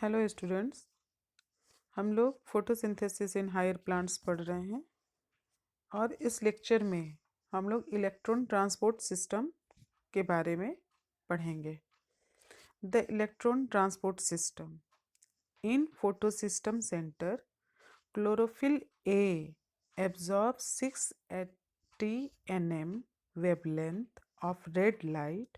Hello students, हम लोग photosynthesis in higher plants पढ़ रहे हैं और इस लेक्चर में हम लोग इलेक्ट्रॉन ट्रांसपोर्ट सिस्टम के बारे में पढ़ेंगे। The electron transport system in photosystem centre, chlorophyll A absorbs 680 nm wavelength of red light,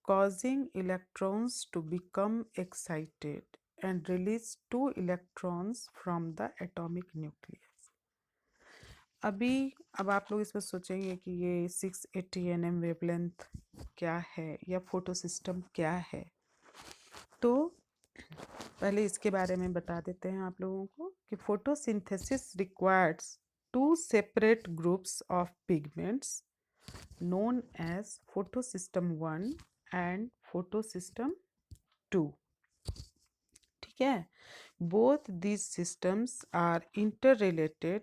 causing electrons to become excited and release two electrons from the atomic nucleus. अब आप लोग इसमें सोचेंगे कि ये 680 nm वेवलेंथ क्या है या फोटो सिस्टम क्या है। तो पहले इसके बारे में बता देते हैं आप लोगों को कि photosynthesis requires two separate groups of pigments known as photosystem 1 and photosystem 2. ठीक है, both these systems are interrelated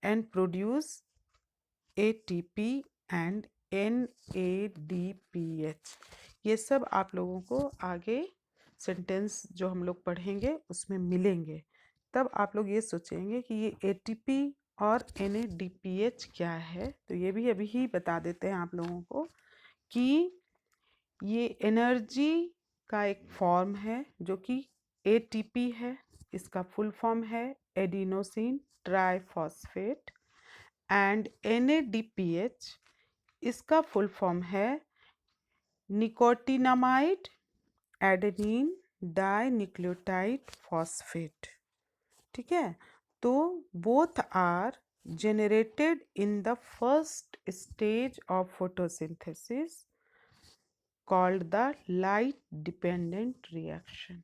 and produce ATP and NADPH। ये सब आप लोगों को आगे सेंटेंस जो हम लोग पढ़ेंगे उसमें मिलेंगे। तब आप लोग ये सोचेंगे कि ये ATP और NADPH क्या है। तो ये भी अभी ही बता देते हैं आप लोगों को कि ये एनर्जी का एक फॉर्म है जो कि ATP है। इसका फुल फॉर्म है एडिनोसिन ट्राइफॉस्फेट। एंड NADPH इसका फुल फॉर्म है निकोटिनामाइड एडेनिन डाइन्यूक्लियोटाइड फॉस्फेट। ठीक है, तो both are generated in the first stage of photosynthesis called the light dependent reaction।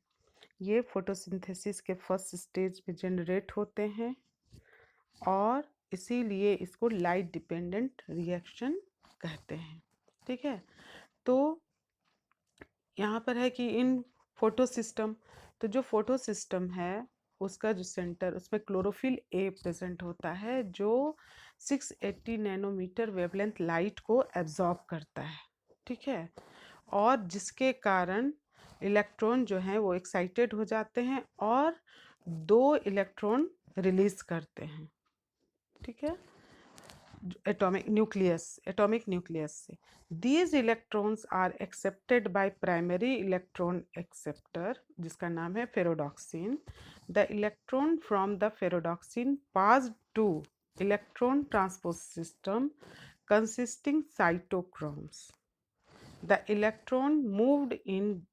ये फोटोसिंथेसिस के फर्स्ट स्टेज में जनरेट होते हैं और इसीलिए इसको लाइट डिपेंडेंट रिएक्शन कहते हैं। ठीक है, तो यहाँ पर है कि इन फोटो सिस्टम, तो जो फोटो सिस्टम है उसका जो सेंटर, उसमें क्लोरोफिल ए प्रेजेंट होता है जो 680 नैनोमीटर वेवलेंथ लाइट को एब्जॉर्ब करता है। ठीक है, और जिसके कारण इलेक्ट्रॉन जो हैं वो एक्साइटेड हो जाते हैं और 2 इलेक्ट्रॉन रिलीज करते हैं। ठीक है, एटॉमिक न्यूक्लियस से these electrons are accepted by primary electron acceptor जिसका नाम है ferredoxin. The electron from the ferredoxin pass to electron transport system consisting cytochromes. The electron moved in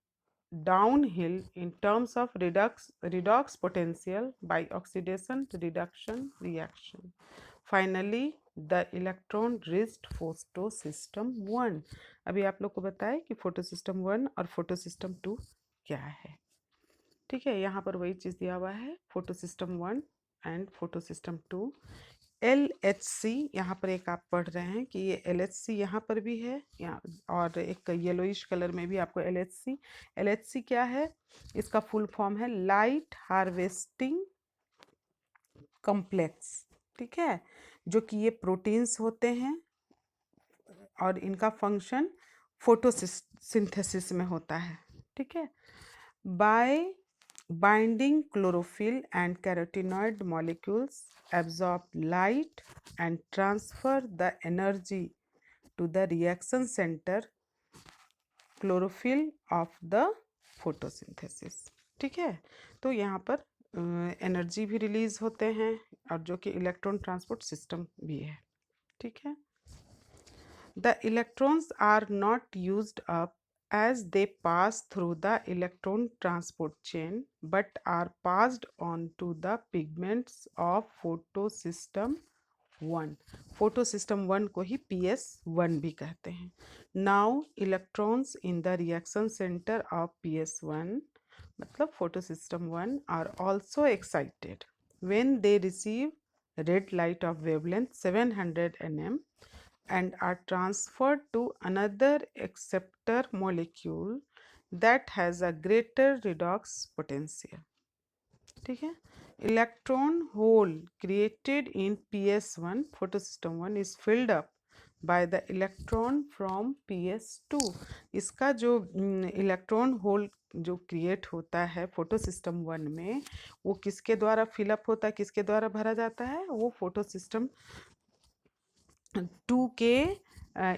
downhill in terms of redox potential by oxidation reduction reaction. Finally, the electron reached photosystem 1। अभी आप लोग को बताएं कि photosystem 1 और photosystem 2 क्या है। ठीक है, यहाँ पर वही चीज़ दिया हुआ है, फोटोसिस्टम 1 एंड फोटोसिस्टम 2। LHC यहाँ पर एक आप पढ़ रहे हैं कि ये LHC यहाँ पर भी है, यहाँ और एक येलोइश कलर में भी आपको LHC क्या है, इसका फुल फॉर्म है लाइट हार्वेस्टिंग कॉम्प्लेक्स। ठीक है, जो कि ये प्रोटीन्स होते हैं और इनका फंक्शन फोटोसिंथेसिस में होता है। ठीक है, bye binding chlorophyll and carotenoid molecules absorb light and transfer the energy to the reaction center chlorophyll of the photosynthesis। ठीक है, तो यहाँ पर एनर्जी भी रिलीज होते हैं और जो कि इलेक्ट्रॉन ट्रांसपोर्ट सिस्टम भी है। ठीक है, the electrons are not used up as they pass through the electron transport chain but are passed on to the pigments of photosystem 1। photosystem 1 को ही PS1 भी कहते हैं। Now electrons in the reaction center of PS1 मतलब photosystem 1 are also excited when they receive red light of wavelength 700 nm and are transferred to another acceptor molecule that has a greater redox potential। ठीक है, electron hole created in PS1 photosystem 1 is filled up by the electron from PS2। इसका जो electron hole जो create होता है photo system 1 में, वो किसके द्वारा फिलअप होता है, किसके द्वारा भरा जाता है, वो फोटो सिस्टम 2 के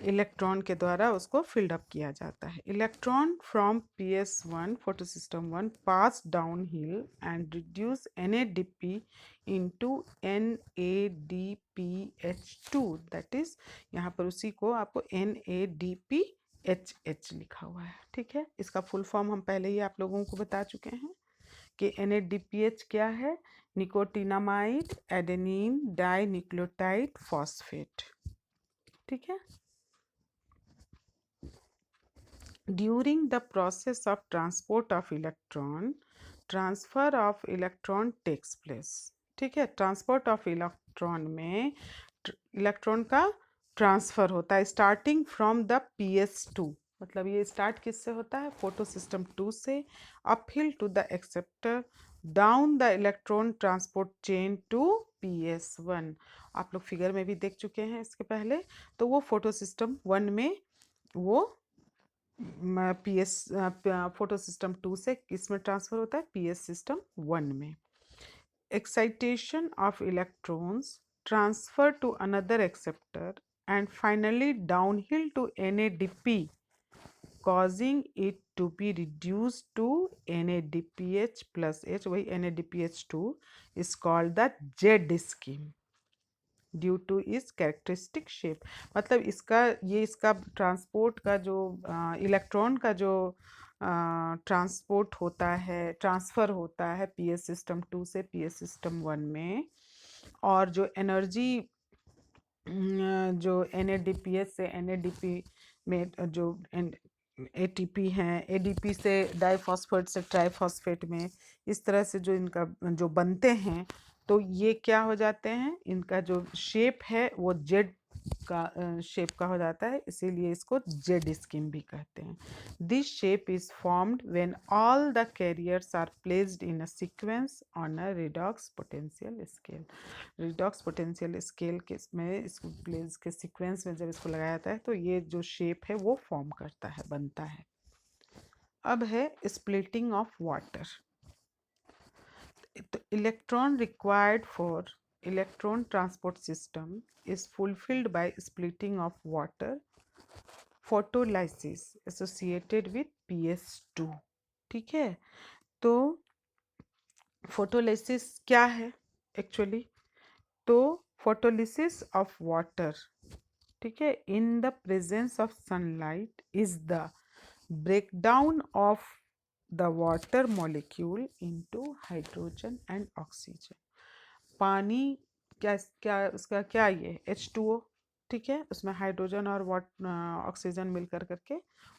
इलेक्ट्रॉन के द्वारा उसको फिल्ड अप किया जाता है। Electron from PS1 photo system 1 pass down hill and reduce NADP into NADPH2, that is यहाँ पर उसी को आपको NADPHH लिखा हुआ है। ठीक है, इसका फुल फॉर्म हम पहले ही आप लोगों को बता चुके हैं कि NADPH क्या है, nicotinamide adenine dinucleotide phosphate. ठीक है, during the process of transport of electron, transfer of electron takes place. ठीक है, ट्रांसपोर्ट ऑफ इलेक्ट्रॉन में इलेक्ट्रॉन का ट्रांसफर होता है स्टार्टिंग फ्रॉम द PS2, मतलब ये स्टार्ट किससे होता है, फोटो सिस्टम 2 से, uphill to the acceptor, down the electron transport chain to PS1। आप लोग फिगर में भी देख चुके हैं इसके पहले। तो वो फोटो सिस्टम 1 में वो फोटो सिस्टम 2 से किस में ट्रांसफर होता है, PS सिस्टम 1 में। Excitation of electrons, transfer to another acceptor and finally downhill to NADP, causing it to be reduced to NADPH plus H, वही NADPH2 is called the Z scheme due to इस characteristic shape. मतलब इसका transport का जो electron का जो transport होता है, ट्रांसफ़र होता है PS सिस्टम 2 से PS सिस्टम 1 में, और जो एनर्जी जो NADPH से NADP में जो ATP हैं, ADP से डाईफॉस्फेट से ट्राईफॉस्फेट में, इस तरह से जो इनका जो बनते हैं, तो ये क्या हो जाते हैं, इनका जो शेप है वो जेड का शेप का हो जाता है, इसीलिए इसको जेड स्कीम भी कहते हैं। This shape is formed when all the carriers are placed in a sequence on a redox potential scale. Redox potential scale के में इसको प्लेस के सीक्वेंस में जब इसको लगाया जाता है तो ये जो शेप है वो फॉर्म करता है, बनता है। अब है splitting of water. Electron required for electron transport system is fulfilled by splitting of water photolysis associated with PS2। ठीक है, तो फोटोलिसिस क्या है एक्चुअली, तो फोटोलिसिस ऑफ वाटर, ठीक है, in the presence of sunlight is the breakdown of the water molecule into hydrogen and oxygen. पानी क्या क्या उसका क्या ये H2O, ठीक है, उसमें हाइड्रोजन और ऑक्सीजन मिलकर करके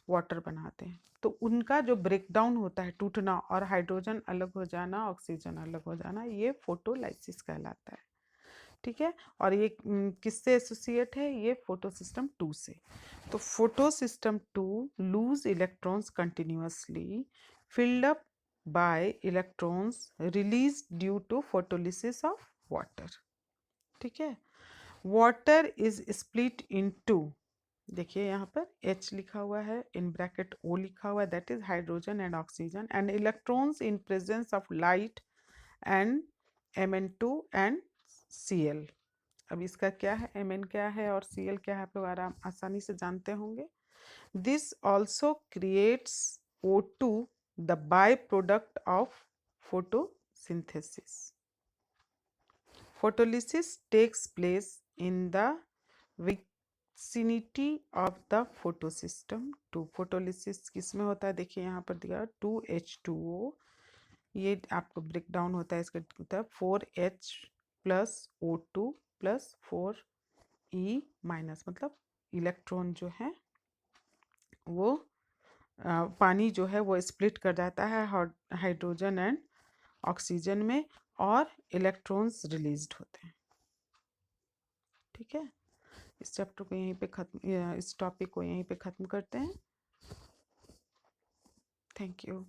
वाटर बनाते हैं। तो उनका जो ब्रेकडाउन होता है, टूटना और हाइड्रोजन अलग हो जाना, ऑक्सीजन अलग हो जाना, ये फोटोलाइसिस कहलाता है। ठीक है, और ये किससे एसोसिएट है, ये फोटो सिस्टम 2 से। तो photo system 2 lose electrons continuously filled up by electrons release due to photolysis of water. ठीक है, water is split into, देखिए यहाँ पर H लिखा हुआ है, इन ब्रैकेट O लिखा हुआ है, that is hydrogen and oxygen, and electrons in presence of light and Mn2 and Cl। अब इसका क्या है, Mn क्या है और Cl क्या है, आप लोग आराम आसानी से जानते होंगे। This also creates O2, the by product of photosynthesis। Photolysis takes place in the vicinity of the photosystem 2। Photolysis किस में होता है, देखिए यहाँ पर दिया 2H2O, ये आपको ब्रेक डाउन होता है, इसका होता है 4H plus O2 plus 4E minus, मतलब इलेक्ट्रॉन जो है वो पानी जो है वो स्प्लिट कर जाता है हाइड्रोजन एंड ऑक्सीजन में, और इलेक्ट्रॉन्स रिलीज्ड होते हैं। ठीक है, इस चैप्टर को यहीं पे खत्म, इस टॉपिक को यहीं पे ख़त्म करते हैं। Thank you.